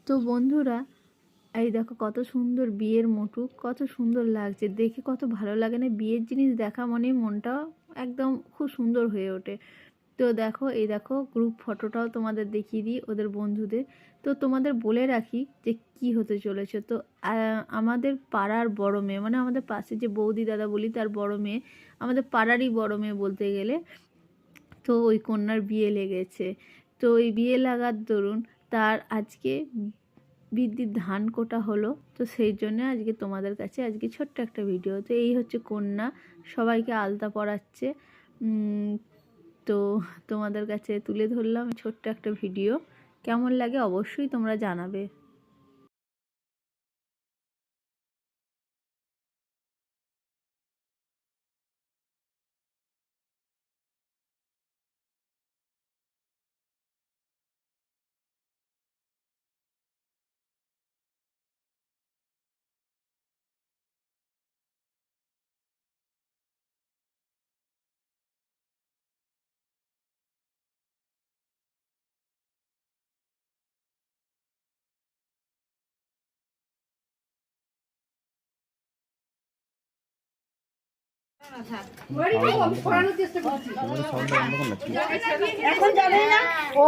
তো বন্ধুরা, এই দেখো কত সুন্দর বিয়ের মুটুক, কত সুন্দর লাগছে দেখে, কত ভালো লাগে না? বিয়ের জিনিস দেখা মানে মনটা একদম খুব সুন্দর হয়ে ওঠে। তো দেখো, এই দেখো গ্রুপ ফটোটাও তোমাদের দেখিয়ে দিই ওদের বন্ধুদের। তো তোমাদের বলে রাখি যে কি হতে চলেছে। তো আমাদের পাড়ার বড় মেয়ে, মানে আমাদের পাশে যে বৌদি দাদা বলি তার বড় মেয়ে, আমাদের পাড়ারই বড় মেয়ে বলতে গেলে, তো ওই কন্যার বিয়ে লেগেছে। তো ওই বিয়ে লাগার দরুন তার আজকে বিদ্যুৎ ধান কোটা হলো। তো সেই জন্য আজকে তোমাদের কাছে আজকে ছোট্ট একটা ভিডিও। তো এই হচ্ছে কন্যা, সবাইকে আলতা পরাচ্ছে। তো তোমাদের কাছে তুলে ধরলাম ছোট্ট একটা ভিডিও। কেমন লাগে অবশ্যই তোমরা জানাবে। এখন যাবে না ও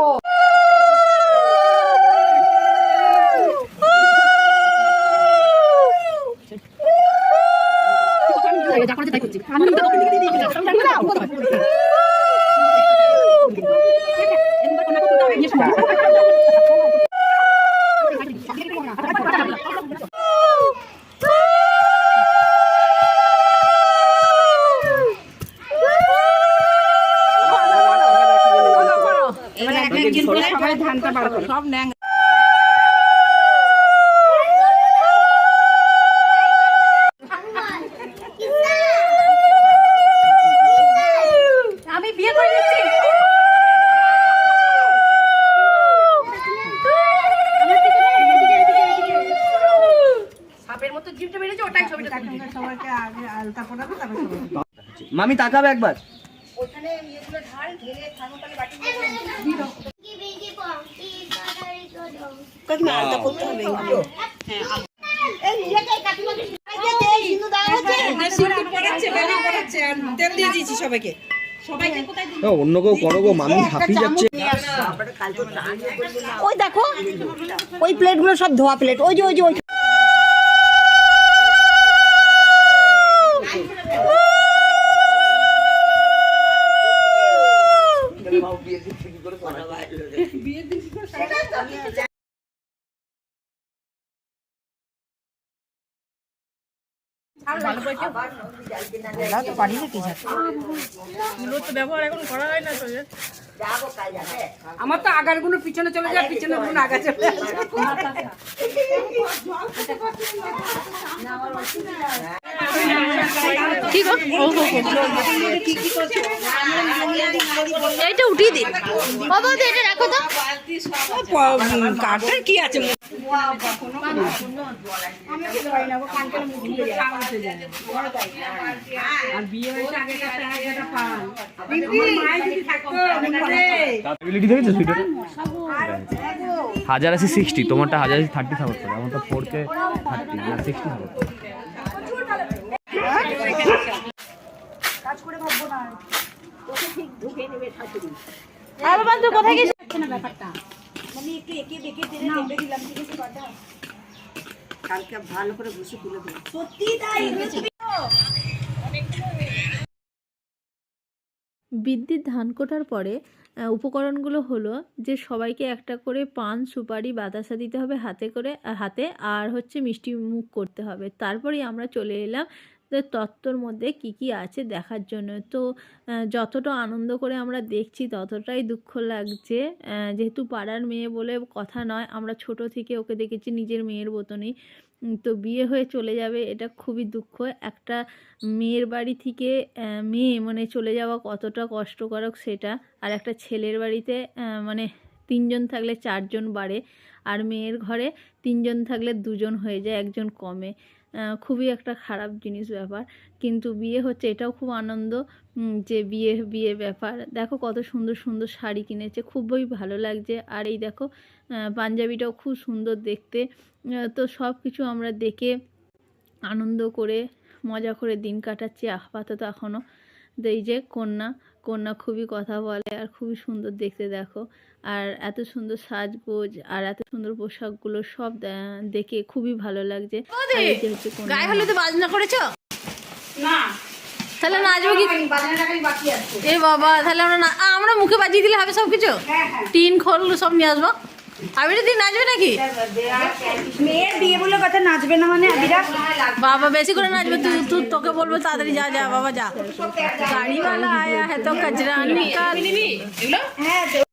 সবাই ধানটা বার করে সব ন্যাং আমি বিয়ে করে দিচ্ছি। সাপের মতো জিভটা বেরিয়েছে, ওটাই ছবিটা সবাইকে আগে আলতা পড়াবে তারপর মামি তাকাবে একবার। ওখানে এগুলো ঢাল ঢেলে থার্মোকলে বাটি দিয়ে কাকিমা আলতা করতে হবে হ্যাঁ এই নিজেটাই কাকিমা দে সিন্ধু দাও আছে সিন্ধু পড়াচ্ছে বেলি পড়াচ্ছে আর তেল দিয়ে দিয়েছি সবাইকে সবাইকে কোথায় দিই অন্য কেউ করো গো, মামি হাঁপিয়ে যাচ্ছে। ওই দেখো ওই প্লেটগুলো সব ধোয়া প্লেট, ওই যে ওই যে ওই ব্যবহার এখন করা হয় না। আমার তো আগার গুলো পিছনে চলে যায়, পিছনে গুলো আগা চলে এইটা উঠিয়ে দিন বাবা, এটা রাখো তো। কাঠের কি আছে আর বিয়ে হয়েছে আগে হাজার আছে 60, তোমারটা হাজার 30 সাপোর্ট করে, আমারটা 4K 30 না 60 সাপোর্ট করে। কাজ করে ভাববো না তোকে ঠিক ঢুকে নেবে শাশুড়ি। আর বাবা তুই কোথায় গেছিস না ব্যাপারটা মানে একটু একে দেখে টেনে টেনে দিলাম, ঠিক আছে কথা কালকে ভালো করে বসে তুলে দেব। সত্যি তাই বিদ্যুৎ ধান কোটার পরে উপকরণগুলো হলো যে সবাইকে একটা করে পান সুপারি বাতাসা দিতে হবে হাতে, আর হচ্ছে মিষ্টি মুখ করতে হবে। তারপরেই আমরা চলে এলাম তত্ত্বর মধ্যে কি কি আছে দেখার জন্য। তো যতটা আনন্দ করে আমরা দেখছি ততটাই দুঃখ লাগছে, যেহেতু পাড়ার মেয়ে বলে কথা নয়, আমরা ছোট থেকে ওকে দেখেছি নিজের মেয়ের মতনই। তো বিয়ে হয়ে চলে যাবে, এটা খুবই দুঃখ। একটা মেয়ের বাড়ি থেকে মেয়ে মানে চলে যাওয়া কতটা কষ্টকর সেটা। আর একটা ছেলের বাড়িতে মানে 3 জন থাকলে 4 জন বাড়ে, আর মেয়ের ঘরে 3 জন থাকলে 2 জন হয়ে যায়, 1 জন কমে। খুবই একটা খারাপ জিনিস ব্যাপার, কিন্তু বিয়ে হচ্ছে এটাও খুব আনন্দ যে বিয়ে ব্যাপার। দেখো কত সুন্দর সুন্দর শাড়ি কিনেছে, খুবই ভালো লাগছে। আর এই দেখো পাঞ্জাবিটাও খুব সুন্দর দেখতে। তো সব কিছু আমরা দেখে আনন্দ করে মজা করে দিন কাটাচ্ছি আপাতত এখনও। তো এই যে কন্যা খুবই কথা বলে আর খুবই সুন্দর দেখতে দেখো। আর এত সুন্দর সাজগোজ আর এত সুন্দর পোশাকগুলো সব দেখে খুবই ভালো লাগছে। আর এই যে হচ্ছে কন্যা। গায়ে হলুদে বাজনা করেছো? না তাহলে নাচবো কি? বাজারটা খালি বাকি আছে। এ বাবা, তাহলে আমরা মুখে বাজিয়ে দিলে হবে সব কিছু? হ্যাঁ হ্যাঁ, টিন খোল সব নিয়ে আসবো। আবিরা দিন নাচবে নাকি? মেয়ের বিয়ে বলে কথা, নাচবে না মানে আবিরা? বাবা বেশি করে নাচবে, তুই তোকে বলবো তাড়াতাড়ি যা যা বাবা যা। গাড়িওয়ালা আয়া है तो कचरा निकाल। হ্যাঁ